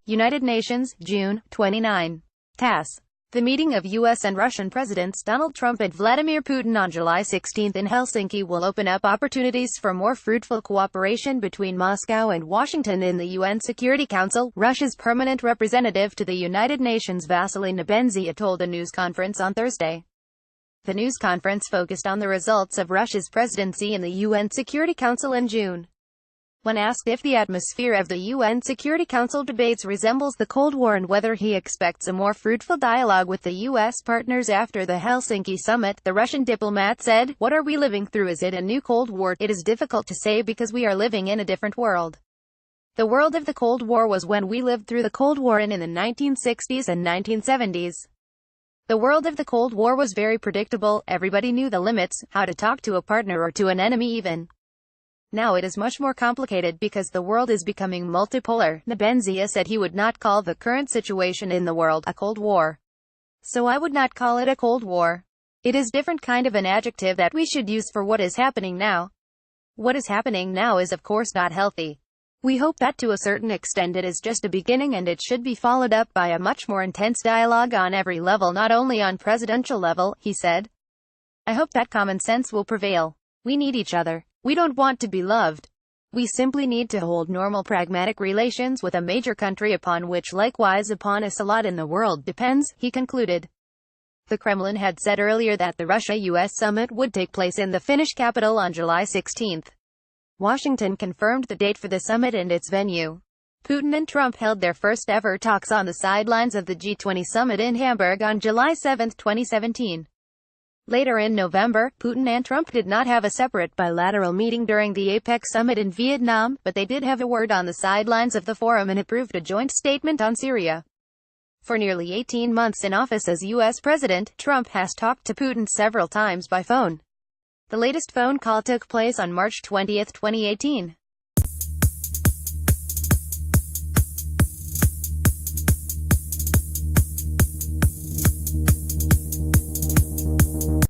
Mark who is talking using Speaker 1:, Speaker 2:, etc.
Speaker 1: United Nations, June 29. TASS. The meeting of U.S. and Russian Presidents Donald Trump and Vladimir Putin on July 16 in Helsinki will open up opportunities for more fruitful cooperation between Moscow and Washington in the UN Security Council, Russia's permanent representative to the United Nations Vasily Nebenzia told a news conference on Thursday. The news conference focused on the results of Russia's presidency in the UN Security Council in June. When asked if the atmosphere of the UN Security Council debates resembles the Cold War and whether he expects a more fruitful dialogue with the U.S. partners after the Helsinki summit, the Russian diplomat said, "What are we living through? Is it a new Cold War? It is difficult to say because we are living in a different world. The world of the Cold War was when we lived through the Cold War in the 1960s and 1970s. The world of the Cold War was very predictable, everybody knew the limits, how to talk to a partner or to an enemy even. Now it is much more complicated because the world is becoming multipolar." Nebenzia said he would not call the current situation in the world a Cold War. "So I would not call it a Cold War. It is different kind of an adjective that we should use for what is happening now. What is happening now is of course not healthy. We hope that to a certain extent it is just a beginning and it should be followed up by a much more intense dialogue on every level, not only on presidential level," he said. "I hope that common sense will prevail. We need each other. We don't want to be loved. We simply need to hold normal pragmatic relations with a major country upon which likewise upon us a lot in the world depends," he concluded. The Kremlin had said earlier that the Russia-US summit would take place in the Finnish capital on July 16. Washington confirmed the date for the summit and its venue. Putin and Trump held their first ever talks on the sidelines of the G20 summit in Hamburg on July 7, 2017. Later in November, Putin and Trump did not have a separate bilateral meeting during the APEC summit in Vietnam, but they did have a word on the sidelines of the forum and approved a joint statement on Syria. For nearly 18 months in office as U.S. President, Trump has talked to Putin several times by phone. The latest phone call took place on March 20, 2018.